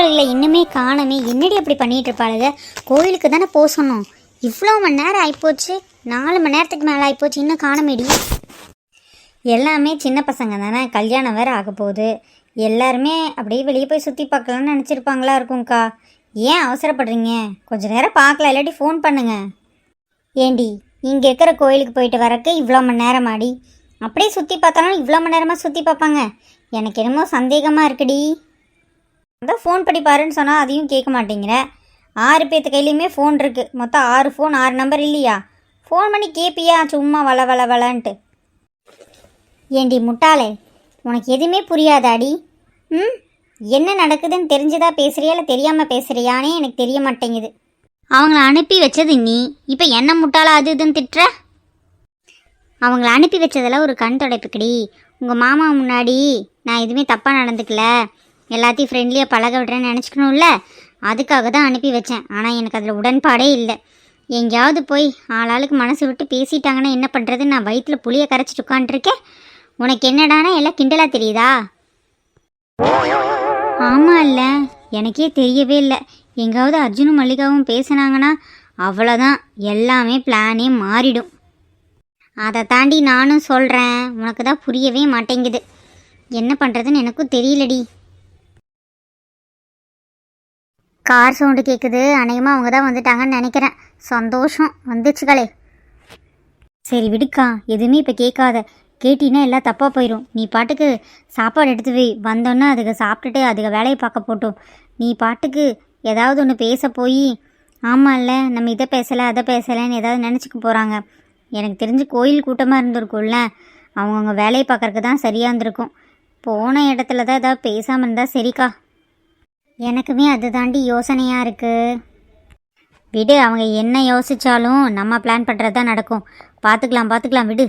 மருமகளை இன்னுமே காணமே. என்னடி அப்படி பண்ணிட்டு இருப்பாளுங்க? கோயிலுக்கு தானே போக சொன்னோம். இவ்வளோ மணி நேரம் ஆகிப்போச்சு, 4 மணி நேரத்துக்கு மேலே ஆகிப்போச்சு, இன்னும் காணமேடி. எல்லாமே சின்ன பசங்க தானே, கல்யாணம் வேறு ஆக போகுது. எல்லாருமே அப்படியே வெளியே போய் சுற்றி பார்க்கலான்னு நினச்சிருப்பாங்களா இருக்கும்க்கா. ஏன் அவசரப்படுறீங்க? கொஞ்சம் நேரம் பார்க்கலாம், இல்லாட்டி ஃபோன் பண்ணுங்க. ஏண்டி, இங்கே இருக்கிற கோயிலுக்கு போயிட்டு வரக்கு இவ்வளோ மணி நேரம் ஆடி? அப்படியே சுற்றி பார்த்தாலும் இவ்வளோ மணி நேரமாக சுற்றி பார்ப்பாங்க? எனக்கு என்னமோ சந்தேகமாக இருக்குடி. அதான் ஃபோன் பண்ணி பாருன்னு சொன்னால் அதையும் கேட்க மாட்டேங்கிற. 6 பேர்த்து கையிலையுமே ஃபோன் இருக்குது. மொத்தம் 6 ஃபோன், 6 நம்பர் இல்லையா? ஃபோன் பண்ணி கேட்பியா சும்மா வளன்ட்டு? ஏண்டி முட்டாளே, உனக்கு எதுவுமே புரியாதாடி? என்ன நடக்குதுன்னு தெரிஞ்சுதா பேசுகிறியா இல்லை தெரியாமல் பேசுகிறியானே எனக்கு தெரிய மாட்டேங்குது. அவங்கள அனுப்பி வச்சது நீ, இப்போ என்ன முட்டாளா அது இதுன்னு திட்டுற? அவங்கள அனுப்பி வச்சதெல்லாம் ஒரு கண் துடைப்புக்கடி. உங்கள் மாமா முன்னாடி நான் எதுவுமே தப்பாக நடந்துக்கல, எல்லாத்தையும் ஃப்ரெண்ட்லியாக பழக விடுறேன்னு நினச்சிக்கணும்ல, அதுக்காக தான் அனுப்பி வச்சேன். ஆனால் எனக்கு அதில் உடன்பாடே இல்லை. எங்கேயாவது போய் ஆளாளுக்கு மனசு விட்டு பேசிட்டாங்கன்னா என்ன பண்ணுறது? நான் வயிற்றில் புளியை கரைச்சிட்டு உட்காந்துருக்கேன். உனக்கு என்னடானா எல்லாம் கிண்டலாக தெரியுதா? ஆமாம் இல்லை, எனக்கே தெரியவே இல்லை. எங்காவது அர்ஜுனும் மல்லிகாவும் பேசினாங்கன்னா அவ்வளோதான், எல்லாமே பிளானே மாறிடும். அதை தாண்டி நானும் சொல்கிறேன், உனக்கு தான் புரியவே மாட்டேங்குது. என்ன பண்ணுறதுன்னு எனக்கும் தெரியலடி. கார் சவுண்டு கேட்குது, அநேகமாக அவங்க தான் வந்துட்டாங்கன்னு நினைக்கிறேன். சந்தோஷம், வந்துச்சுகளே. சரி விடுக்கா, எதுவுமே இப்போ கேட்காத. கேட்டினா எல்லாம் தப்பாக போயிடும். நீ பாட்டுக்கு சாப்பாடு எடுத்து வை, வந்தோன்னே அதுக்கு சாப்பிட்டுட்டு அதுக்கு வேலையை பார்க்க போட்டோம். நீ பாட்டுக்கு ஏதாவது ஒன்று பேச போய் ஆமாம் இல்லை நம்ம இதை பேசலை அதை பேசலைன்னு ஏதாவது நினச்சிக்க போகிறாங்க. எனக்கு தெரிஞ்சு கோயில் கூட்டமாக இருந்திருக்கும்ல, அவங்கவுங்க வேலையை பார்க்குறக்கு தான் சரியாக இருந்திருக்கும். போன இடத்துல தான் ஏதாவது பேசாமல் இருந்தால் சரிக்கா. எனக்குமே அது தாண்டி யோசனையாக இருக்குது. விடு, அவங்க என்ன யோசித்தாலும் நம்ம பிளான் பண்ணுறது தான் நடக்கும். பார்த்துக்கலாம் விடு.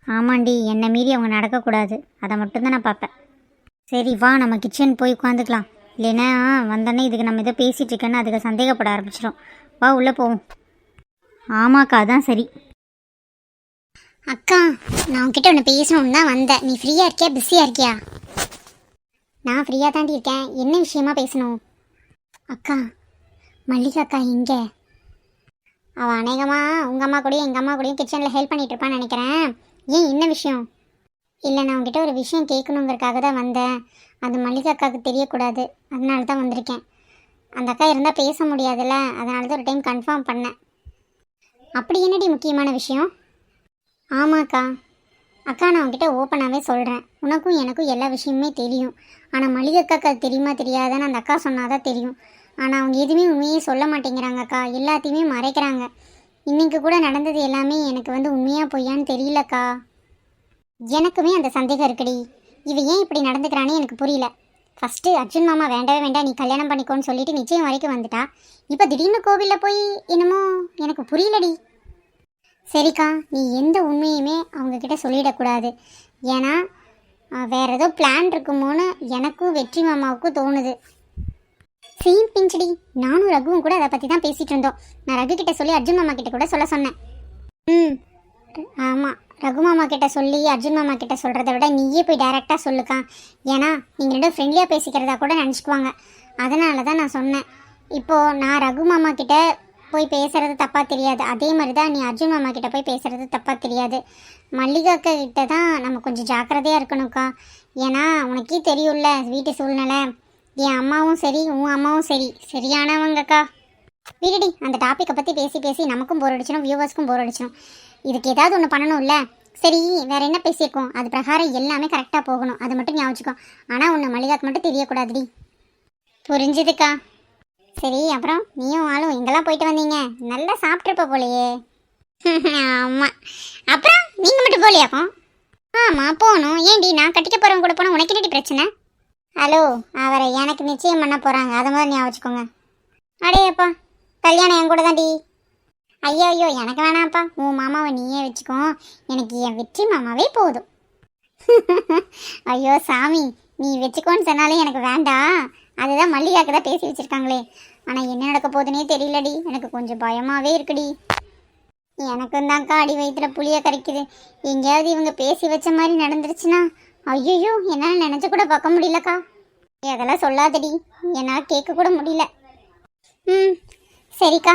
ஆமாண்டி, என்னை மீறி அவங்க நடக்கக்கூடாது, அதை மட்டும்தான் நான் பார்ப்பேன். சரி வா, நம்ம கிச்சன் போய் உட்காந்துக்கலாம். இல்லைன்னா வந்தோடனே இதுக்கு நம்ம இதை பேசிகிட்டு இருக்கேன்னு அதுக்கு சந்தேகப்பட ஆரம்பிச்சிடும். வா உள்ளே போவோம். ஆமாக்கா, அதான் சரி. அக்கா, நான் உங்ககிட்ட ஒன்று பேசணும்னு தான் வந்தேன். நீ ஃப்ரீயாக இருக்கியா பிஸியாக இருக்கியா? நான் ஃப்ரீயாக தாண்டி இருக்கேன். என்ன விஷயமா பேசணும்? அக்கா, மல்லிகா அக்கா எங்கே? அவள் அநேகமாக உங்கள் அம்மா கூடயும் எங்கள் அம்மா கூடயும் கிச்சனில் ஹெல்ப் பண்ணிகிட்டு இருப்பான்னு நினைக்கிறேன். ஏன், என்ன விஷயம்? இல்லை, நான் உங்ககிட்ட ஒரு விஷயம் கேட்கணுங்கிறதுக்காக தான் வந்தேன். அது மல்லிகா அக்காவுக்கு தெரியக்கூடாது, அதனால தான் வந்திருக்கேன். அந்த அக்கா இருந்தால் பேச முடியாதுல்ல, அதனால தான் ஒரு டைம் கன்ஃபார்ம் பண்ணேன். அப்படி என்னடி முக்கியமான விஷயம்? ஆமாக்கா. அக்கா, நான் உங்ககிட்ட ஓப்பனாகவே சொல்கிறேன், உனக்கும் எனக்கும் எல்லா விஷயமுமே தெரியும். ஆனால் மல்லிகை அக்காவுக்கு அது தெரியுமா தெரியாதான்னு அந்த அக்கா சொன்னாதான் தெரியும். ஆனால் அவங்க எதுவுமே உண்மையே சொல்ல மாட்டேங்கிறாங்கக்கா, எல்லாத்தையுமே மறைக்கிறாங்க. இன்றைக்கு கூட நடந்தது எல்லாமே எனக்கு உண்மையாக பொய்யான்னு தெரியலக்கா. எனக்குமே அந்த சந்தேகம் இருக்குடி. இவ ஏன் இப்படி நடந்துக்கிறானே எனக்கு புரியல. ஃபஸ்ட்டு அர்ஜுன் மாமா வேண்டவே வேண்டாம், நீ கல்யாணம் பண்ணிக்கோன்னு சொல்லிட்டு நிச்சயம் வரைக்கும் வந்துட்டா. இப்போ திடீர்னு கோவிலில் போய் என்னமோ எனக்கு புரியலடி. சரிக்கா, நீ எந்த உண்மையுமே அவங்கக்கிட்ட சொல்லிடக்கூடாது. ஏன்னா வேறு ஏதோ பிளான் இருக்குமோன்னு எனக்கும் வெற்றி மாமாவுக்கும் தோணுது. சேம் பிஞ்சுடி, நானும் ரகுவும் கூட அதை பற்றி தான் பேசிகிட்டு இருந்தோம். நான் ரகு கிட்ட சொல்லி அர்ஜுன் மாமா கிட்ட கூட சொல்ல சொன்னேன். ஆமாம், ரகு மாமா கிட்ட சொல்லி அர்ஜுன் மாமா கிட்ட சொல்கிறத விட நீயே போய் டைரெக்டாக சொல்லுக்கா. ஏன்னா நீங்கள் ரெண்டும் ஃப்ரெண்ட்லியாக பேசிக்கிறதா கூட நினச்சிக்குவாங்க. அதனால தான் நான் சொன்னேன். இப்போது நான் ரகு மாமா கிட்ட போய் பேசுகிறது தப்பாக தெரியாது, அதே மாதிரி தான் நீ அர்ஜுன் மாமா கிட்ட போய் பேசுகிறது தப்பாக தெரியாது. மல்லிகா கிட்ட தான் நம்ம கொஞ்சம் ஜாக்கிரதையாக இருக்கணும்க்கா. ஏன்னா உனக்கே தெரியும்ல வீட்டு சூழ்நிலை. என் அம்மாவும் சரி உன் அம்மாவும் சரி சரியானவங்கக்கா. வீடுடி, அந்த டாப்பிக்கை பற்றி பேசி பேசி நமக்கும் போர் அடிச்சிடும், வியூவர்ஸ்க்கும் போர் அடிச்சிடும். இதுக்கு ஏதாவது ஒன்று பண்ணணும்ல. சரி, வேறு என்ன பேசியிருக்கோம், அது பிரகாரம் எல்லாமே கரெக்டாக போகணும், அது மட்டும் ஞாபகம். ஆனால் உன்னை மல்லிகாக்கு மட்டும் தெரியக்கூடாதுடி. புரிஞ்சுதுக்கா. சரி, அப்புறம் நீயும் ஆளும் எங்கெல்லாம் போயிட்டு வந்தீங்க? நல்லா சாப்பிட்ருப்ப போலையே. ஆமாம், அப்புறம் நீங்கள் மட்டும் போலியாக்கும்? ஆமாம் போகணும். ஏன்டி, நான் கட்டிக்க போகிறவங்க கூட போனால் உனக்கு என்னடி பிரச்சனை? ஹலோ, அவரை எனக்கு நிச்சயம் பண்ண போகிறாங்க, அதை மாதிரி ஞாபகம் வச்சுக்கோங்க. அடேப்பா, கல்யாணம் என் கூட தான்டி. ஐயோ ஐயோ, எனக்கு வேணாம்ப்பா, உன் மாமாவை நீயே வச்சுக்கோ, எனக்கு என் வெற்றி மாமாவே போதும். ஐயோ சாமி, நீ வச்சுக்கோன்னு சொன்னாலே எனக்கு வேண்டாம். அதுதான் மல்லிகாக்கு தான் பேசி வச்சுருக்காங்களே. ஆனால் என்ன நடக்க போகுதுன்னே தெரியலடி, எனக்கு கொஞ்சம் பயமாகவே இருக்குடி. எனக்கும் தான்க்கா அடி வயிற்றுல புளியை கரைக்குது. எங்கேயாவது இவங்க பேசி வச்ச மாதிரி நடந்துருச்சுன்னா ஐயோ, என்னால் நினச்சி கூட பார்க்க முடியலக்கா. அதெல்லாம் சொல்லாதடி, என்னால் கேட்க கூட முடியல. ம் சரிக்கா,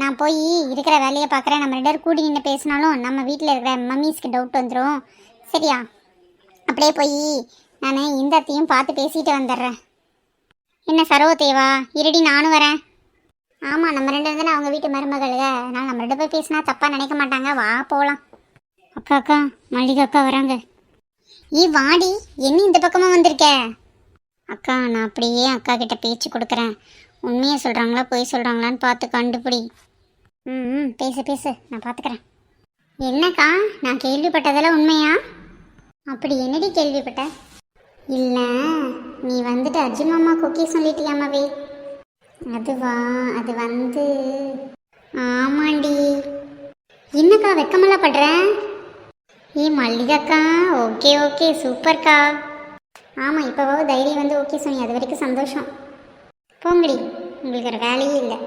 நான் போய் இருக்கிற வேலையை பார்க்குறேன். நம்ம 2 பேரும் கூடி நின்று பேசினாலும் நம்ம வீட்டில் இருக்கிற மம்மீஸ்க்கு டவுட் வந்துடும். சரியா? அப்படியே போய் நான் இந்த அத்தையும் பார்த்து பேசிட்டு வந்துடுறேன். என்ன சரோதேவா, இருடி நானும் வரேன். ஆமாம், நம்ம 2 தானே அவங்க வீட்டு மருமகளுங்க, அதனால் நம்ம 2 போய் பேசினா தப்பாக நினைக்க மாட்டாங்க. வா போகலாம். அக்கா அக்கா, மல்லிகா அக்கா வராங்க. வாடி, என்ன இந்த பக்கமாக வந்திருக்க? அக்கா, நான் அப்படியே அக்கா கிட்ட பேச்சு கொடுக்குறேன். உண்மையை சொல்கிறாங்களா பொய் சொல்கிறாங்களான்னு பார்த்து கண்டுபிடி. ம் பேசு பேசு, நான் பார்த்துக்கிறேன். என்னக்கா, நான் கேள்விப்பட்டதெல்லாம் உண்மையா? அப்படி என்னடி கேள்விப்பட்ட? இல்லை, நீ வந்துட்டு அர்ஜுன் மாமா குக்கி சொல்லிட்டியாமாவே. அதுவா, அது வந்து ஆமாண்டி. என்னக்கா வெக்கமெல்லாம் படுற? மல்லிகாக்கா, ஓகே ஓகே சூப்பர்க்கா. ஆமாம், இப்போவாவது தைரியம் வந்து ஓகே சொன்னி, அது வரைக்கும் சந்தோஷம். போங்கடி, உங்களுக்கு ஒரு வேலையே இல்லை.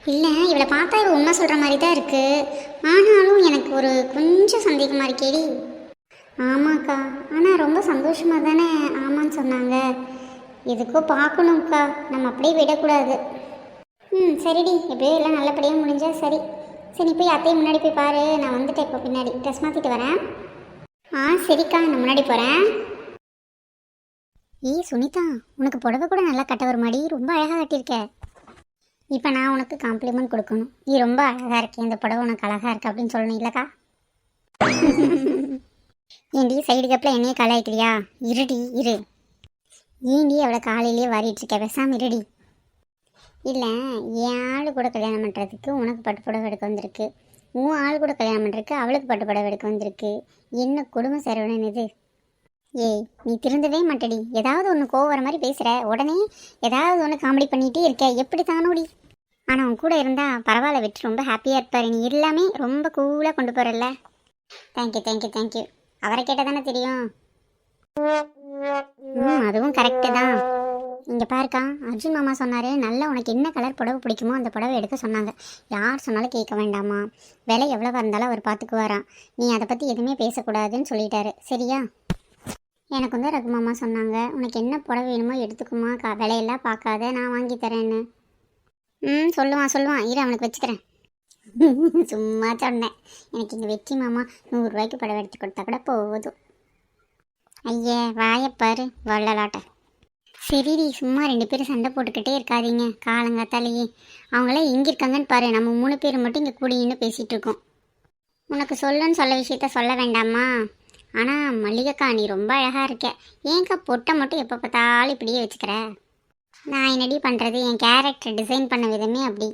இல்லை, இவளை பார்த்தா இவள் உண்மை சொல்கிற மாதிரி தான் இருக்குது. ஆனாலும் எனக்கு ஒரு கொஞ்சம் சந்தேகமாக இருக்கேடி. ஆமாக்கா, ஆனால் ரொம்ப சந்தோஷமாக தானே ஆமான்னு சொன்னாங்க. எதுக்கோ பார்க்கணும்க்கா, நம்ம அப்படியே விடக்கூடாது. சரிடி, எப்படியோ எல்லாம் நல்லபடியாக முடிஞ்சா சரி. சரி, போய் அத்தையும் முன்னாடி போய் பாரு. நான் வந்துட்டேன், இப்போ பின்னாடி ட்ரெஸ் மாற்றிட்டு வரேன். சரிக்கா, நான் முன்னாடி போகிறேன். சுனிதா, உனக்கு புடவை கூட நல்லா கட்ட ஒரு மாடி, ரொம்ப அழகாக கட்டியிருக்க. இப்போ நான் உனக்கு காம்ப்ளிமெண்ட் கொடுக்கணும். நீ ரொம்ப அழகாக இருக்கேன், இந்த புடவை உனக்கு அழகாக இருக்கு அப்படின்னு சொல்லணும் இல்லைக்கா? ஏண்டி சைடு கப்பில் என்னையே கலாய்க்கிறியா? இருடி இரு. ஏண்டி அவளை காலையிலேயே வாரிட்டு இருக்க, பேசாமல் இருடி. இல்லை, என் ஆள் கூட கல்யாணம் பண்ணுறதுக்கு உனக்கு பட்டு புடவை எடுக்க வந்திருக்கு. உன் ஆள் கூட கல்யாணம் பண்ணுறதுக்கு அவளுக்கு பட்டு புடவை எடுக்க வந்திருக்கு. என்ன குடும்ப சரவணன் இது? நீ திருந்தவே மாட்டடி. ஏதாவது ஒன்று கோவம் வர மாதிரி பேசுகிற, உடனே ஏதாவது ஒன்று காமெடி பண்ணிகிட்டே இருக்க. எப்படி தானோடி? ஆனால் உன் கூட இருந்தால் பரவாயில்ல, விட்டு ரொம்ப ஹாப்பியாக இருப்பார். நீ எல்லாமே ரொம்ப கூலாக கொண்டு போகிறல்ல. Thank you thank you thank you. அவரை கேட்டால் தானே தெரியும். அதுவும் கரெக்டு தான். இங்கே பாருக்கா, அர்ஜுன் மாமா சொன்னார், நல்லா உனக்கு என்ன கலர் புடவை பிடிக்குமோ அந்த புடவை எடுக்க சொன்னாங்க. யார் சொன்னாலும் கேட்க வேண்டாமா, விலை எவ்வளோவா இருந்தாலும் அவர் பார்த்துக்குவாராம். நீ அதை பற்றி எதுவுமே பேசக்கூடாதுன்னு சொல்லிட்டாரு. சரியா? எனக்கு வந்து ரகு மாமா சொன்னாங்க, உனக்கு என்ன புடவை வேணுமோ எடுத்துக்குமா, விலையெல்லாம் பார்க்காத, நான் வாங்கி தரேன்னு. சொல்லுவான் இரு, அவனுக்கு வச்சுக்கிறேன். சும்மா சொன்னேன். எனக்கு இங்கே வெற்றி மாமா 100 ரூபாய்க்கு புடவை எடுத்து கொடுத்தா கூட போதும். ஐயே வாயப்பாரு வள்ளலாட்ட. சரிடி, சும்மா 2 பேரும் சண்டை போட்டுக்கிட்டே இருக்காதீங்க காலங்காத்தாலேயே. அவங்களே எங்கே இருக்காங்கன்னு பாரு. நம்ம 3 பேர் மட்டும் இங்கே கூடின்னு பேசிகிட்டு இருக்கோம். உனக்கு சொல்லுன்னு சொல்ல விஷயத்த சொல்ல வேண்டாமா? ஆனால் மல்லிகைக்கா, நீ ரொம்ப அழகாக இருக்க. ஏன்க்கா பொட்டை மட்டும் எப்போ பார்த்தாலும் இப்படியே வச்சுக்கிற? நான் என்னடி பண்ணுறது, என் கேரக்டர் டிசைன் பண்ண விதமே அப்படி,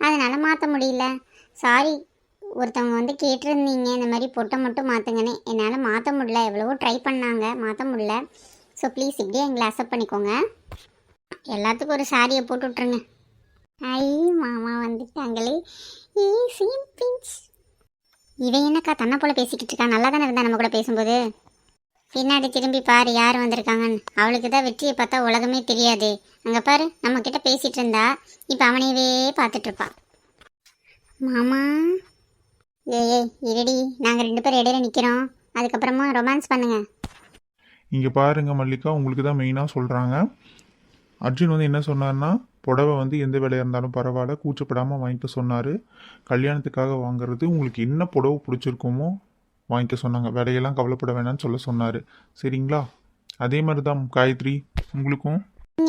அதனால் மாற்ற முடியல. சாரி, ஒருத்தவங்க வந்து கேட்டிருந்தீங்க இந்த மாதிரி பொட்டை மட்டும் மாற்றுங்கன்னு. என்னால் மாற்ற முடியல. எவ்வளவோ ட்ரை பண்ணாங்க, மாற்ற முடியல. ஸோ ப்ளீஸ் இப்படியே எங்களை அக்செப்ட் பண்ணிக்கோங்க. எல்லாத்துக்கும் ஒரு சாரியை போட்டு விட்ருங்க. ஐ மாமா வந்துட்டாங்களே. Scene pinch. இவன் என்னக்கா தன்னை போல் பேசிக்கிட்டு இருக்கா? நல்லா தானே இருந்தா நம்ம கூட பேசும்போது. பின்னாடி திரும்பி பாரு யார் வந்திருக்காங்கன்னு. அவளுக்கு தான் வெற்றியை பார்த்தா உலகமே தெரியாது. அங்கே பாரு, நம்மக்கிட்ட பேசிகிட்டு இருந்தா இப்போ அவனையவே பார்த்துட்ருப்பா. மாமா இருடி, நாங்கள் 2 பேரும் இடையில நிற்கிறோம். அதுக்கப்புறமா ரொமான்ஸ் பண்ணுங்க. இங்கே பாருங்க மல்லிகா, உங்களுக்கு தான் மெயினாக சொல்கிறாங்க. அர்ஜுன் வந்து என்ன சொன்னார்னா, புடவை வந்து எந்த விலையாக இருந்தாலும் பரவாயில்ல, கூச்சப்படாமல் வாங்கிக்க சொன்னார். கல்யாணத்துக்காக வாங்குறது, உங்களுக்கு என்ன புடவை பிடிச்சிருக்குமோ வாங்கிக்க சொன்னாங்க. விலையெல்லாம் கவலைப்பட வேணாம்னு சொல்ல சொன்னார். சரிங்களா? அதே மாதிரி தான் காயத்ரி, உங்களுக்கும்.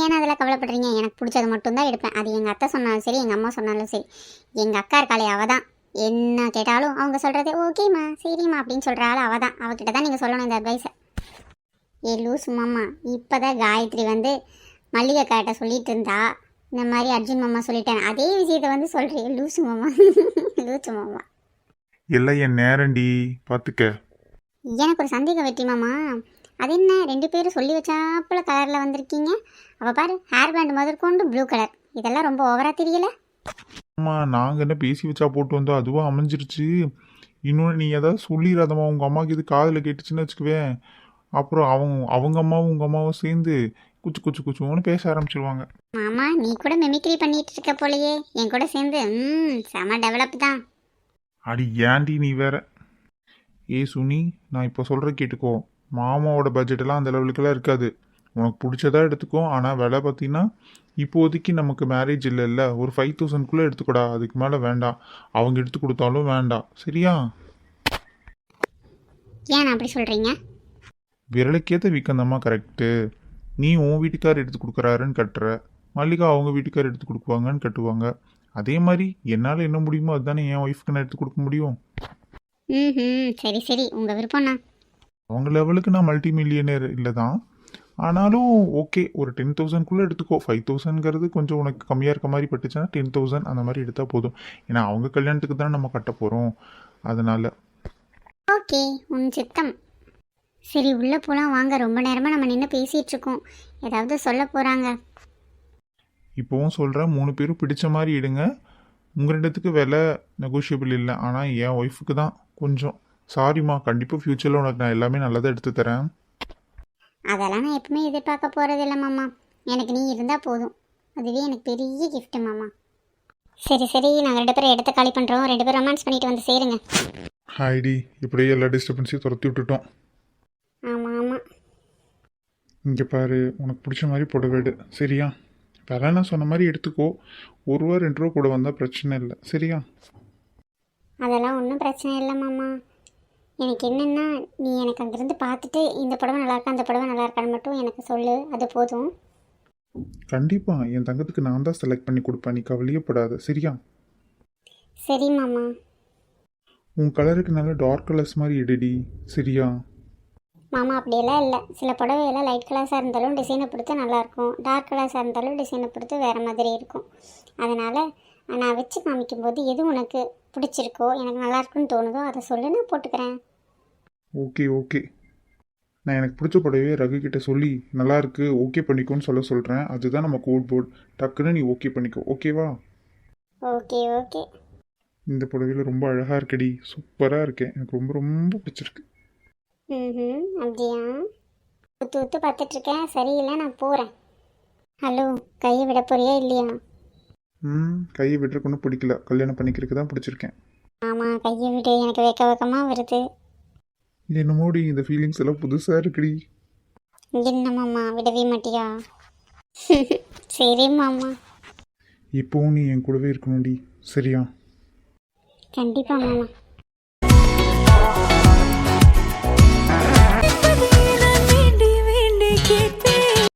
ஏன்னா அதெல்லாம் கவலைப்படுறீங்க? எனக்கு பிடிச்சது மட்டும்தான் எடுப்பேன். அது எங்கள் அத்தை சொன்னாலும் சரி, எங்கள் அம்மா சொன்னாலும் சரி. எங்கள் அக்கா இருக்காளே, அவள் தான். என்ன கேட்டாலும் அவங்க சொல்கிறது ஓகேம்மா சரிம்மா அப்படின்னு சொல்கிறாள். அவள் தான். அவகிட்ட தான் நீங்கள் சொல்லணும் இந்த அட்வைஸை. லூசு மாமா, இப்போ தான் காயத்ரி வந்து மல்லிகை அக்காட்ட சொல்லிட்டு இருந்தா, இந்த மாதிரி அர்ஜுன் மாமா சொல்லிட்டேன், அதே விஷயத்தை வந்து சொல்கிறேன். லூசு மாமா லூசு மாமா. எல்லாம் என் நேரண்டி, பார்த்துக்க. எனக்கு ஒரு சந்தேகம் வெற்றி மாமா. அது என்ன 2 பேரும் சொல்லி வச்சாப்புல கலரில் வந்திருக்கீங்க? அவள் பாரு, ஹேர் பேண்ட் முதற்கொண்டு ப்ளூ கலர். இதெல்லாம் ரொம்ப ஓவராக தெரியல? ஆமாம், நாங்கள் என்ன பேசி வச்சா போட்டு வந்தோம், அதுவாக அமைஞ்சிருச்சு. இன்னொன்று நீ ஏதாவது சொல்லிடாதம்மா, உங்கள் அம்மாவுக்கு இது காதில் கேட்டுச்சுன்னு வச்சுக்குவேன். அப்புறம் அவங்க அம்மாவும் உங்கள் அம்மாவும் சேர்ந்து குச்சு குச்சு குச்சுன்னு பேச ஆரம்பிச்சிருவாங்க. மாமா, நீ கூட மெமிக்ரி பண்ணிட்டு இருக்க போலையே என் கூட சேர்ந்து. செம டெவலப் தான். அடி ஏன்டி நீ வேற. சுனி, நான் இப்போ சொல்கிற கேட்டுக்கோ. மாமாவோட பட்ஜெட்டெல்லாம் அந்த லெவலுக்கெல்லாம் இருக்காது. உனக்கு பிடிச்சதா எடுத்துக்கோ, ஆனால் விலை பார்த்தீங்கன்னா இப்போதைக்கு நமக்கு மேரேஜ் இல்லைல்ல, ஒரு 5000குள்ளே எடுத்துக்கூடா, அதுக்கு மேலே வேண்டாம். அவங்க எடுத்து கொடுத்தாலும் வேண்டாம், சரியா? ஏன் அப்படி சொல்கிறீங்க? விரலுக்கேற்ற வீக்கந்தம்மா கரெக்டு. நீ உன் வீட்டுக்கார் எடுத்து கொடுக்குறாருன்னு கட்டுற, மல்லிகா அவங்க வீட்டுக்கார் எடுத்து கொடுக்குவாங்கன்னு கட்டுவாங்க. அதே மாதிரி என்னால் என்ன முடியுமோ அதுதானே என் ஒய்ஃப்க்கு நான் எடுத்து கொடுக்க முடியும். ம் சரி சரி, உங்கள் விருப்பம்ண்ணா. அவங்க லெவலுக்கு நான் மல்டி மில்லியனர் இல்லை தான், ஆனாலும் ஓகே, ஒரு 10,000குள்ளே எடுத்துக்கோ. 5,000ங்கிறது கொஞ்சம் உனக்கு கம்மியாக இருக்க மாதிரி பட்டுச்சுன்னா 10,000 அந்த மாதிரி எடுத்தால் போதும். ஏன்னா அவங்க கல்யாணத்துக்கு தானே நம்ம கட்ட போகிறோம், அதனால். ஓகே, உன் சித்தம். சரி உள்ளே போகலாம் வாங்க, ரொம்ப நேரமாக நம்ம நின்று பேசிகிட்டு இருக்கோம். ஏதாவது சொல்ல போகிறாங்க. இப்போவும் சொல்கிறேன், 3 பேரும் பிடிச்ச மாதிரி எடுங்க. உங்கள் ரெண்டுத்துக்கு விலை நெகோஷியபிள் இல்லை, ஆனால் என் ஒய்ஃபுக்கு தான் கொஞ்சம். சாரிம்மா, கண்டிப்பாக ஃப்யூச்சரில் உனக்கு நான் எல்லாமே நல்லதாக எடுத்து தரேன். அதெல்லாம் நான் எப்பவுமே எதிர்பார்க்க போகிறதில்ல மாமா. எனக்கு நீ இருந்தால் போதும், அதுவே எனக்கு பெரிய gift மாமா. சரி சரி, நாங்கள் 2 பேரும் இடத்த காலி பண்ணுறோம், 2 பேரும் ரொமான்ஸ் பண்ணிட்டு வந்து சேருங்க. ஹாய்டி, இப்படியே எல்லா டிஸ்டர்பன்ஸையும் துரத்தி விட்டுட்டோம். ஆமாம் ஆமாம். இங்கே பாரு, உனக்கு பிடிச்ச மாதிரி புடவை எடு, சரியா? விலை நான் சொன்ன மாதிரி எடுத்துக்கோ. 1 ரூபா 2 ரூபா கூட வந்தால் பிரச்சனை இல்லை, சரியா? அதெல்லாம் ஒன்றும் பிரச்சனை இல்லை மாமா. எனக்கு என்னென்னா, நீ எனக்கு அங்கேருந்து பார்த்துட்டு இந்த புடவை நல்லா இருக்கா அந்த புடவை நல்லா இருக்கான்னு மட்டும் எனக்கு சொல்லு, அது போதும். கண்டிப்பாக என் தங்கத்துக்கு நான் தான் செலக்ட் பண்ணி கொடுப்பேன், நீ கவலையே படாத, சரியா? சரி மாமா. உன் கலருக்கு நல்ல டார்க் கலர்ஸ் மாதிரி எடுடி, சரியா? மாமா அப்படியெல்லாம் இல்லை, சில புடவையெல்லாம் லைட் கலர்ஸாக இருந்தாலும் டிசைனை பொறுத்து நல்லாயிருக்கும், டார்க் கலர்ஸாக இருந்தாலும் டிசைனை பொறுத்து வேறு மாதிரி இருக்கும். அதனால் நான் வச்சு காமிக்கும்போது எது உனக்கு பிடிச்சிருக்கோ, எனக்கு நல்லாயிருக்குன்னு தோணுதோ அதை சொல்லு, நான் போட்டுக்கிறேன். ஓகே ஓகே, நான் எனக்கு பிடிச்ச புடவையே ரகு கிட்ட சொல்லி நல்லா இருக்கு ஓகே பண்ணிக்கோன்னு சொல்கிறேன். அதுதான் நம்ம கோட் போர்ட். டக்குன்னு நீ ஓகே பண்ணிக்கோ, ஓகேவா? Okay okay. இந்த புடவையில் ரொம்ப அழகாக இருக்கடி, சூப்பராக இருக்கேன், எனக்கு ரொம்ப ரொம்ப பிடிச்சிருக்கு. ம் அப்படியா? ஊற்று ஊற்று பார்த்துட்ருக்கேன், சரியில்லை, நான் போகிறேன். ஹலோ, கையை விட போறியா இல்லையா? கையை விட்டுறக்கு ஒன்றும் பிடிக்கல, கல்யாணம் பண்ணிக்கிறதுக்கு தான் பிடிச்சிருக்கேன். ஆமாம், கையை விடு, எனக்கு வெக்க வெக்கமாக வருது. இது என்னமோடி, இந்த ஃபீலிங்ஸ் எல்லாம் புதுசாக இருக்குடி. என்ன மாமா, விடவே மாட்டியா? சரி மாமா. இப்போவும் நீ என் கூடவே இருக்கணும்டி, சரியா? கண்டிப்பாக மாமா.